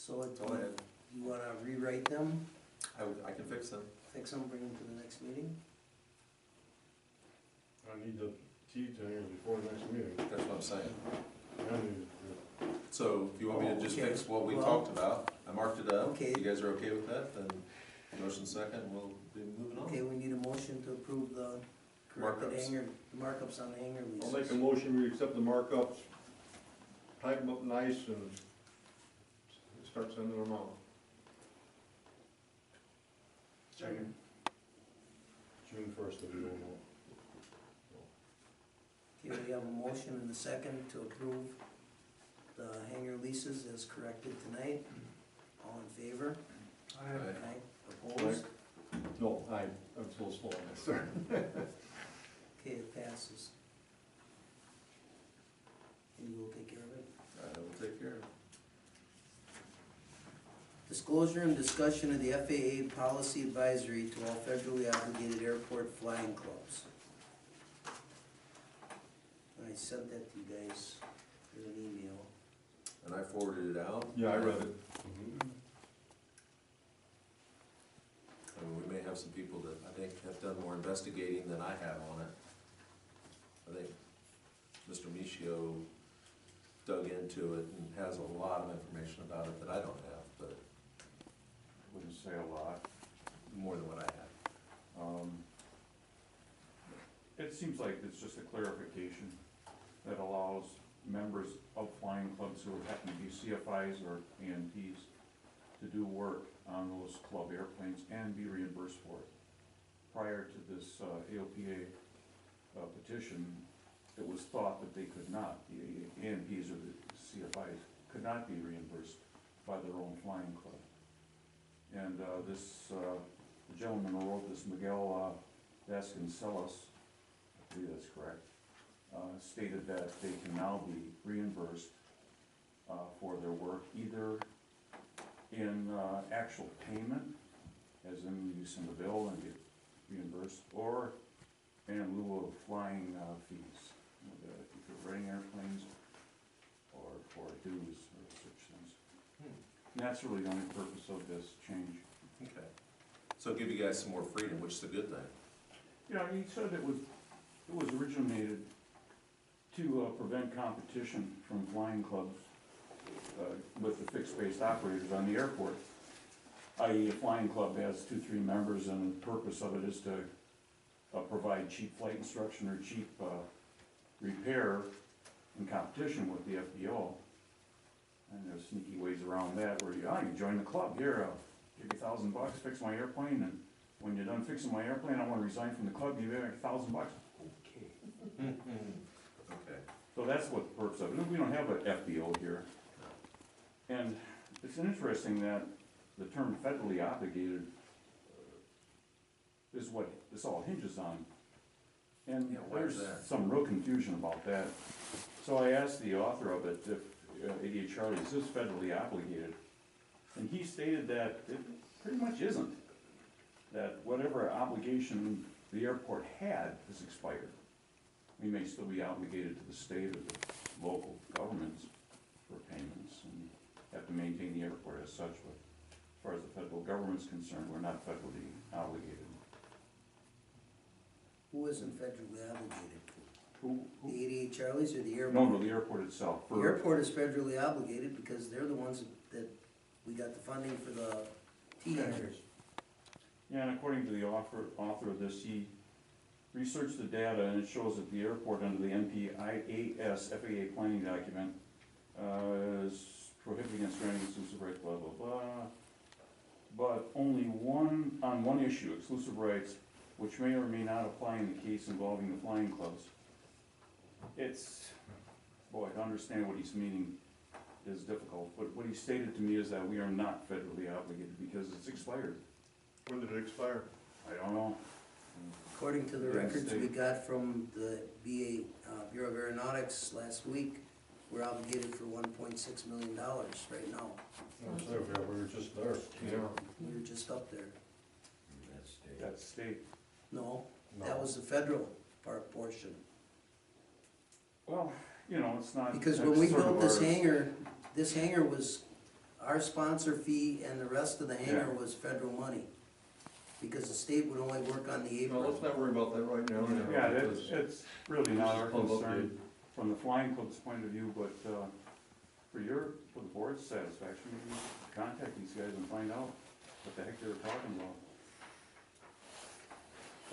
So it, Go ahead. you wanna rewrite them, I can fix them. fix them, bring them to the next meeting? I need the key to hangers before the next meeting. That's what I'm saying. I need So if you want me to just Okay. fix what we Well- talked about, I marked it up. Okay. You guys are okay with that? Then motion second, we'll be moving Okay, on. we need a motion to approve the corrected Markups. hanger, the markups on the hanger I'll leases. make a motion, we accept the markups, type them up nice and start sending them out. Second. June first, if you don't know. Okay, we have a motion and a second to approve the hanger leases as corrected tonight. All in favor? Aye. Opposed? No, I'm so slow on this, sir. Okay, it passes. And you will take care of it? I will take care of it. Disclosure and discussion of the FAA policy advisory to all federally obligated airport flying clubs. I sent that to you guys in an email. And I forwarded it out. Yeah, I read it. And we may have some people that I think have done more investigating than I have on it. I think Mr. Michio dug into it and has a lot of information about it that I don't have, but Wouldn't say a lot. more than what I have. It seems like it's just a clarification that allows members of flying clubs who happen to be CFIs or ANPs to do work on those club airplanes and be reimbursed for it. Prior to this AOPA petition, it was thought that they could not, the ANPs or the CFIs could not be reimbursed by their own flying club. And this, the gentleman who wrote this, Miguel Vasconcelos, I believe that's correct, stated that they can now be reimbursed for their work either in actual payment, as in you send a bill and get reimbursed, or in lieu of flying fees, if you're renting airplanes or for dues or such things. And that's really the only purpose of this change. Okay. So give you guys some more freedom, which is a good thing. You know, he said it was originated to prevent competition from flying clubs with the fixed-based operators on the airport. I.e., a flying club has 2-3 members, and the purpose of it is to provide cheap flight instruction or cheap repair in competition with the FBO. And there's sneaky ways around that where you join the club, here, I'll give you $1,000, fix my airplane, and when you're done fixing my airplane, I want to resign from the club, give you back $1,000. Okay. Okay. So that's what the purpose of it. We don't have an FBO here. And it's interesting that the term federally obligated is what this all hinges on. And Yeah, why is there's that? some real confusion about that. So I asked the author of it if 88 Charlie's is federally obligated. And he stated that it pretty much isn't. That whatever obligation the airport had has expired. We may still be obligated to the state or the local governments for payments and have to maintain the airport as such, but as far as the federal government's concerned, we're not federally obligated. Who isn't federally obligated? Who? The 88 Charlies or the airport? No, the airport itself. The airport is federally obligated because they're the ones that we got the funding for the T-hangers. Yeah, and according to the author of this, he researched the data, and it shows that the airport under the NPIAS FAA planning document is prohibited against granting exclusive rights, blah, blah, blah. But only on one issue, exclusive rights, which may or may not apply in the case involving the flying clubs. It's, boy, to understand what he's meaning is difficult, but what he stated to me is that we are not federally obligated because it's expired. When did it expire? I don't know. According to the Yeah, records we state. got from the Bureau of Aeronautics last week, we're obligated for $1.6 million right now. We were just there. Yeah. We were just up there. That's state. No, that was the federal portion. Well, you know, it's not. Because that's when we sort of built this our- hangar was our sponsor fee and the rest of the hangar Yeah. was federal money. Because the state would only work on the No, apron. let's not worry about that right now. Yeah, because it's really this not is our club concern update. from the flying club's point of view, but, for the board's satisfaction, maybe you should contact these guys and find out what the heck they were talking about.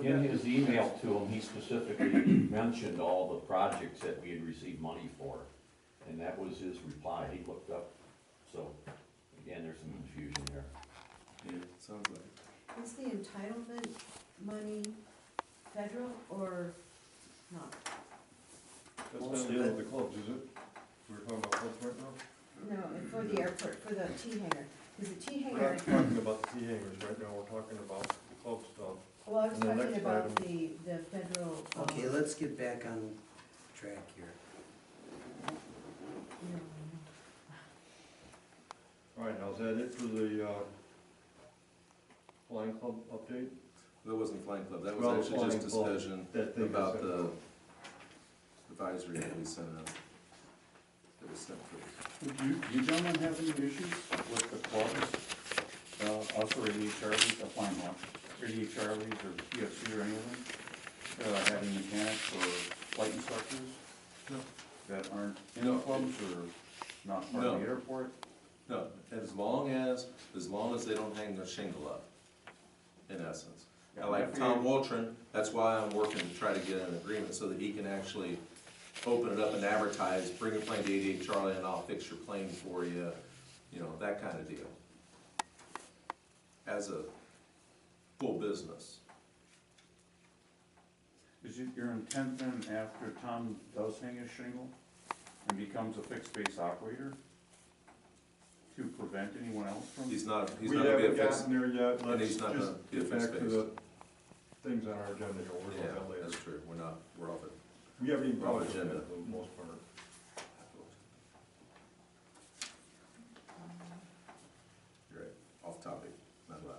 In his email to him, he specifically mentioned all the projects that we had received money for, and that was his reply, he looked up, so, again, there's some confusion there. Yeah, sounds like. Is the entitlement money federal or not? That's not dealing with the clubs, is it? We're talking about clubs right now? No, for the airport, for the T hangar. Is the T We're hangar, not talking about the T hangers right now, we're talking about the club stuff. well, I was And the talking next about item. the federal. Okay, let's get back on track here. No, All right, now is that it for the, flying club update? That wasn't Flying Club, that Well, was actually just Flying Club, discussion that thing about is- the advisory that we sent out. That was sent through. Do you gentlemen have any issues with the clubs, us or ADA Charlies, flying club, ADA Charlies or PFC or any of them, having mechanics or flight instructors? No. That aren't in No. the clubs or not part of No. the airport? No, as long as they don't hang their shingle up, in essence. Yeah, I like FAA Tom Waltron, that's why I'm working to try to get an agreement so that he can actually open it up and advertise, bring your plane to 88 Charlie and I'll fix your plane for you, you know, that kind of deal. As a full business. Is it your intent then, after Tom does hang his shingle and becomes a fixed base operator, to prevent anyone else from? He's not We gonna be a haven't fixed, gotten there yet, and let's he's not just gonna be a get back fixed to base. the things on our agenda here, we're yeah, going to that that's later. true, we're off it. We haven't even We're on covered that agenda. for the most part. You're right, off topic, not allowed.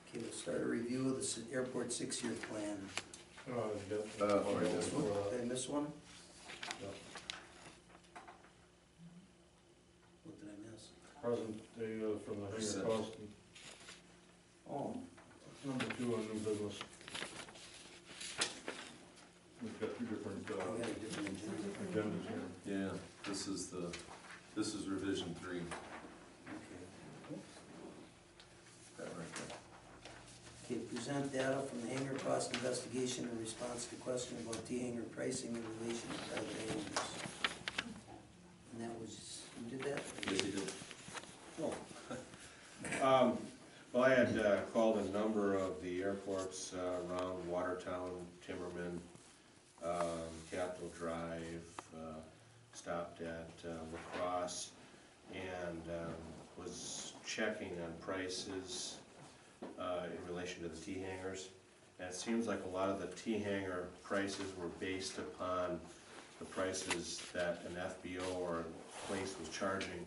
Okay, we'll start a review of the airport 6-year plan. Yeah. right, this one? Did I miss one? Yeah. What did I miss? Present data from the hangar Percent. cost, Oh, number 2 on new business. We've got 2 different, I got a different agenda. agendas here. Yeah, this is revision 3, Okay. that right there. Okay, present data from the hangar cost investigation in response to question about T-hangar pricing in relation to private hangars. And that was, who did that? Yes, he did. Well, I had called a number of the airports around Watertown, Timmerman, Capitol Drive, stopped at La Crosse, and was checking on prices in relation to the T-hangars. And it seems like a lot of the T-hanger prices were based upon the prices that an FBO or a place was charging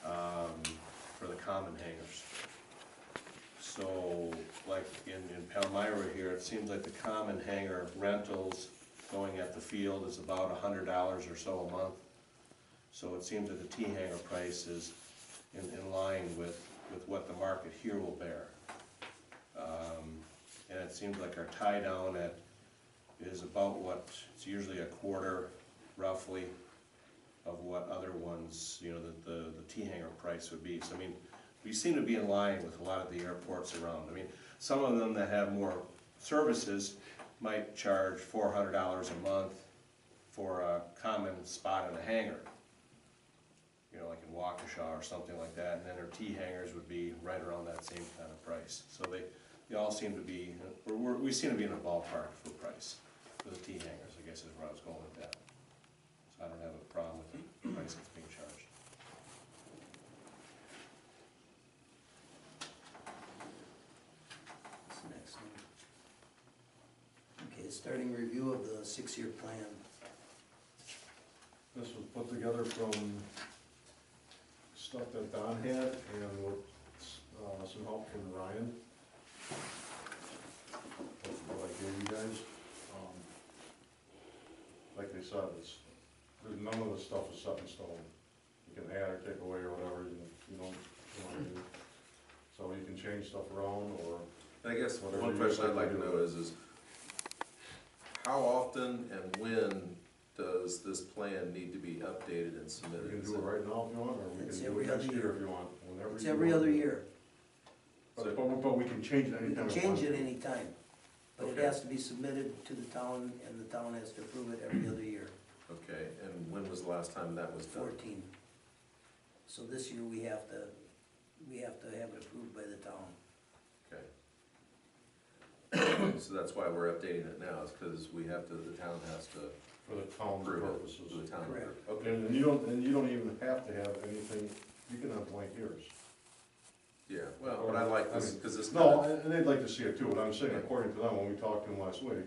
for the common hangars. So, like in Palmyra here, it seems like the common hangar rentals going at the field is about $100 or so a month. So it seems that the T-hanger price is in line with what the market here will bear. And it seems like our tie down is about what, it's usually a quarter roughly of what other ones, you know, the T-hanger price would be. So I mean, we seem to be in line with a lot of the airports around. I mean, some of them that have more services might charge $400 a month for a common spot in a hangar. You know, like in Waukesha or something like that, and then their T-hangers would be right around that same kind of price. So they all seem to be, we seem to be in a ballpark for price for the T-hangers, I guess is where I was going with that. So I don't have a problem with the price that's being charged. What's the next one? Okay, starting review of the 6-year plan. This was put together from stuff that Don had and with some help from Ryan. That's what I gave you guys. Like I said, it's There's none of this stuff is set in stone. You can add or take away or whatever, you don't, you wanna do. So you can change stuff around, or I guess Whatever one you question I'd decide like to to do. know is how often and when does this plan need to be updated and you submitted? can do it right now if you want, or we It's can do every it next other year year. if you want, whenever you It's want. every other year. But we can change it You anytime can we change want. it anytime, but it Okay. has to be submitted to the town, and the town has to approve it every other year, Okay, and when was the last time that was done? 14. So this year, we have to have it approved by the town. Okay. So that's why we're updating it now, is because we have to, the town has to For the town approve it. purposes. For the town. Correct. Okay, And you don't even have to have anything, you can have blank years. yeah, well, but I like this, because it's No, not, and they'd like to see it too, but I'm saying, according to them, when we talked to them last week,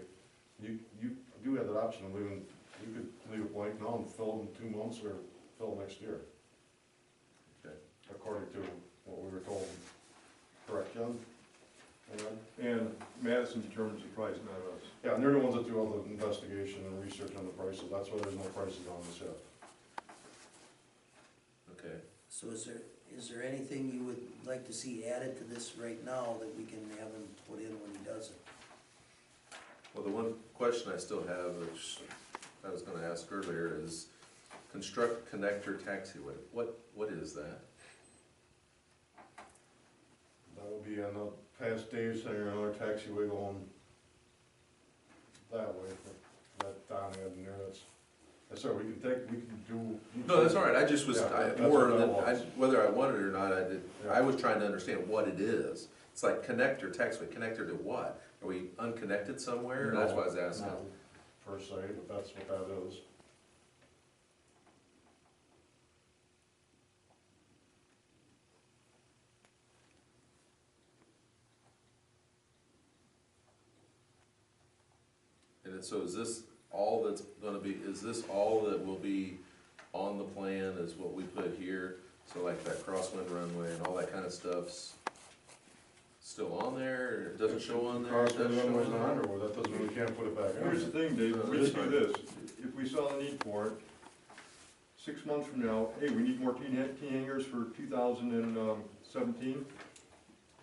you do have that option of leaving, you could leave it blank now and fill it in 2 months, or fill it next year. Okay. According to what we were told. Correct, John? And Madison determines the price, not us. Yeah, and they're the ones that do all the investigation and research on the prices, that's why there's no prices on this yet. okay. So is there anything you would like to see added to this right now that we can have him put in when he does it? Well, the one question I still have, which I was gonna ask earlier, is construct connector taxiway. What is that? That will be on the past days, and another taxiway going that way, that down in there, that's all, we can do. No, that's all right, I just was, Yeah, that's more what that than, was. whether I wanted it or not, I Yeah. was trying to understand what it is. It's like connector, taxiway, connector to what? Are we unconnected somewhere? That's why I was asking. No, per se, but that's what that is. So is this all that's gonna be, is this all that will be on the plan is what we put here? So like that crosswind runway and all that kind of stuff's still on there, or it doesn't show on there? Cross It the does show runway's on not there? under, well, that doesn't mean we can't put it back on. Here's the thing, Dave, we That's do fine. this, if we saw the need for it, 6 months from now, hey, we need more T-hangers for 2017,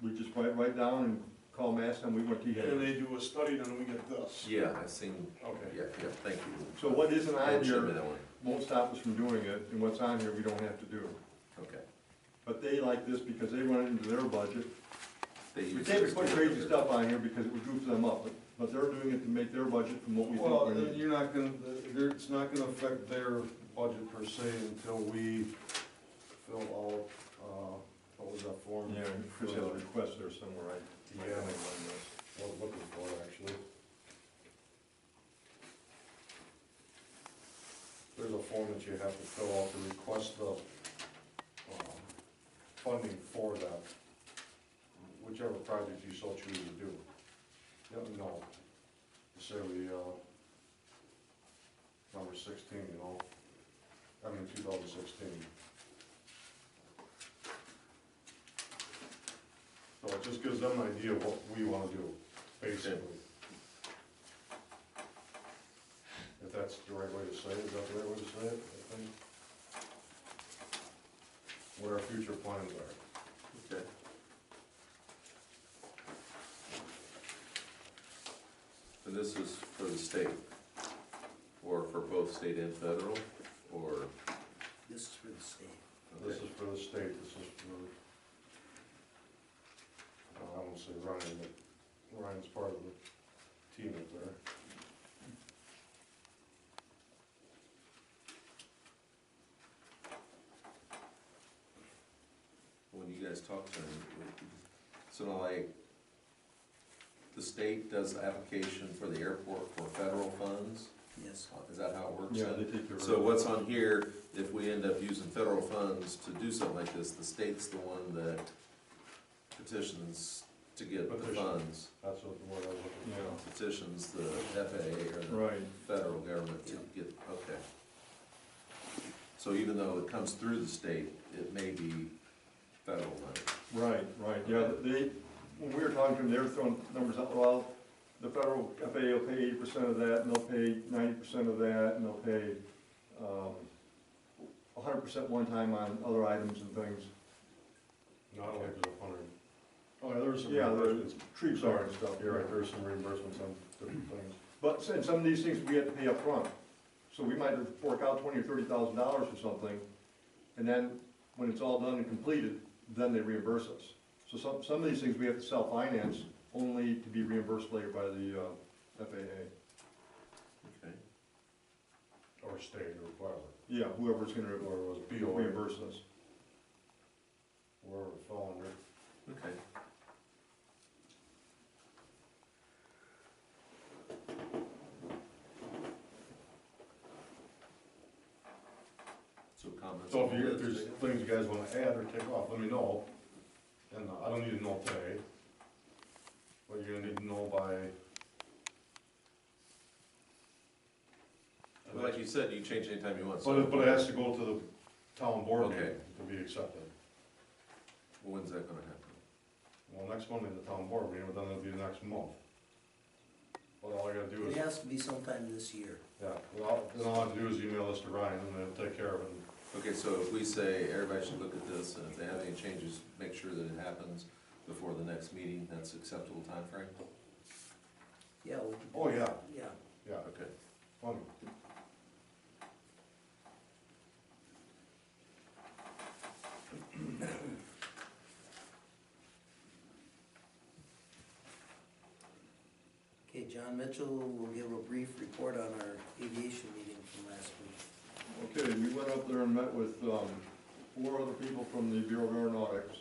we just write down and call Mass and we want And T-hangers. they do a study, then we get this. Yeah, I seen, Okay. yeah, thank you. So what isn't on And show me here that one. won't stop us from doing it, and what's on here we don't have to do. Okay. But they like this because they run it into their budget. They We use can't this put to- crazy stuff on here because it would goof them up, but they're doing it to make their budget from what we Well, think we need. you're not gonna, it's not gonna affect their budget per se until we fill out, what was that form? Yeah, Chris has a request there somewhere, right? Yeah, I was looking for it, actually. There's a form that you have to fill out to request the, funding for that, whichever project you so choose to do. Yep, no, necessarily, number 16, you know, 2016. So it just gives them an idea of what we wanna do, basically. If that's the right way to say it, is that the right way to say it, I think? What our future plans are. Okay. And this is for the state, or for both state and federal, or? This is for the state. This is for the state, this is for, I won't say Ryan, but Ryan's part of the team up there. When you guys talk to them, so like, the state does application for the airport for federal funds? Yes. Is that how it works? Yeah, then? they take care of it. So what's on here, if we end up using federal funds to do something like this, the state's the one that petitions to get the Petition. funds, That's what the word I was looking Yeah. petitions the FAA or the Right. federal government to get, okay. So even though it comes through the state, it may be federal money. Right, yeah, they, when we were talking to them, they were throwing numbers out, well, the federal FAA will pay 80% of that, and they'll pay 90% of that, and they'll pay 100% one time on other items and things. No, I don't think there's 100. Oh, yeah, there was some Yeah, the reimbursements. tree Sorry, card stuff. you're right, there's some reimbursements on different things. But and some of these things we have to pay up front. So we might fork out $20,000 or $30,000 for something, and then when it's all done and completed, then they reimburse us. So some of these things we have to self-finance, only to be reimbursed later by the FAA. Okay. Or state or whatever, Yeah, whoever's gonna or it was BOA, reimburse us. wherever it fell under. Okay. So comments? So on if this? there's things you guys wanna add or take off, let me know. And I don't need to know today. But you're gonna need to know by. Well, like you said, you change anytime you want. so- But it has to go to the town board meeting Okay. to be accepted. When's that gonna happen? Well, next Monday, the town board meeting, but then it'll be the next month. But all I gotta do It is, has to be sometime this year. yeah, well, then all I have to do is email this to Ryan and they'll take care of it. Okay, so if we say everybody should look at this, and if they have any changes, make sure that it happens before the next meeting, that's acceptable timeframe? Yeah, we can. Oh, yeah, Yeah. yeah, Okay. funny. Okay, John Mitchell will give a brief report on our aviation meeting from last week. Okay, we went up there and met with 4 other people from the Bureau of Aeronautics.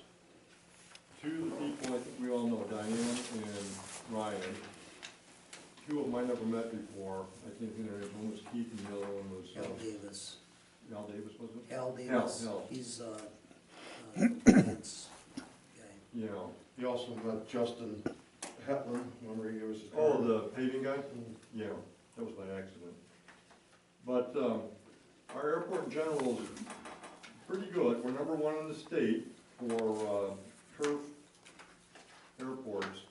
2 of the people I think we all know, Diane and Ryan. 2 of them I never met before. I think one was Keith and the other one was Hal Davis. Al Davis, was it? Hal Davis, Hal. he's, finance guy. Yeah. He also met Justin Hetland, remember he gave us his card? Oh, the paving guy? Yeah, that was by accident. But our airport in general is pretty good. We're number 1 in the state for turf airports.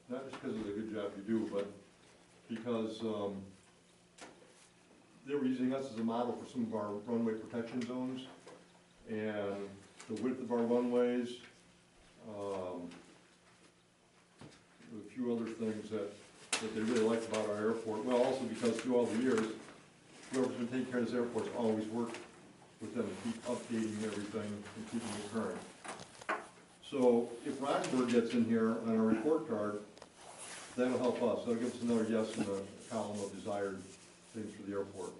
Not just because of the good job you do, but because they were using us as a model for some of our runway protection zones. And the width of our runways, a few other things that they really liked about our airport. Well, also because through all the years, whoever's been taking care of this airport's always worked with them to keep updating everything and keeping it current. So if Roxburgh gets in here on our report card, that'll help us. That'll give us another yes in the column of desired things for the airport.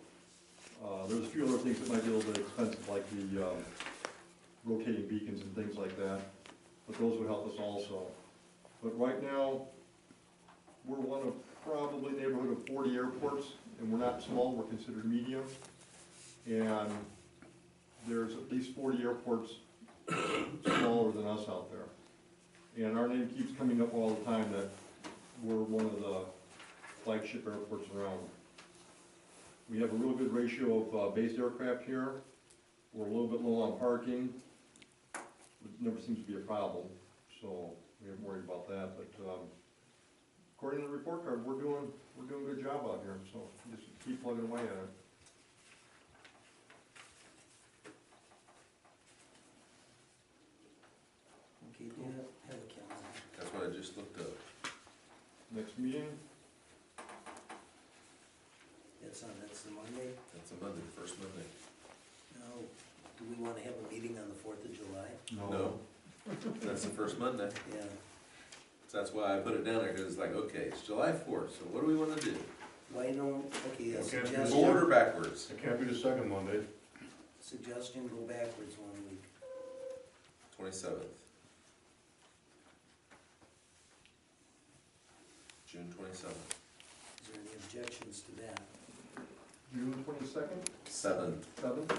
There's a few other things that might be a little bit expensive, like the rotating beacons and things like that, but those would help us also. But right now, we're one of probably neighborhood of 40 airports, and we're not small, we're considered medium. And there's at least 40 airports smaller than us out there. And our name keeps coming up all the time that we're one of the flagship airports around. We have a real good ratio of based aircraft here. We're a little bit low on parking. It never seems to be a problem, so we haven't worried about that. But according to the report card, we're doing a good job out here, so just keep plugging away at it. Okay, do you have a calendar? That's what I just looked up. Next meeting, That's the Monday. That's a Monday, the first Monday. Now, do we wanna have a meeting on the 4th of July? No. That's the first Monday. Yeah, So that's why I put it down there, because it's like, okay, it's July 4th, so what do we want to do? why don't, okay, a Okay, suggestion, Forward or backwards? It can't be the second Monday. suggestion, go backwards 1 week. 27th. June 27th. Is there any objections to that? June 22nd, 7th, 7th?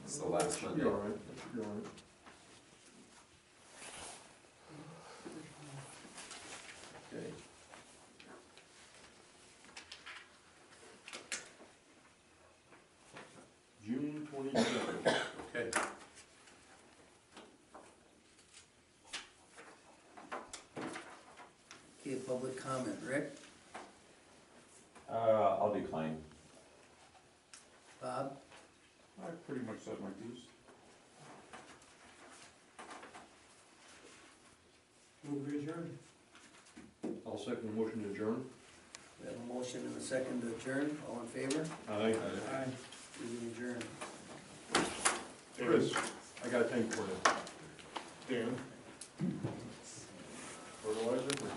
it's the last Should Monday. be all right, that should be all right. Okay. June 27th. Okay. Okay, public comment, Rick, I'll decline. Bob, I've pretty much said my piece. Move to adjourn. I'll second the motion to adjourn. We have a motion and a second to adjourn, all in favor? Aye. Aye. Meeting adjourned. Chris, I got a thing for you. Dan? Fertilizer?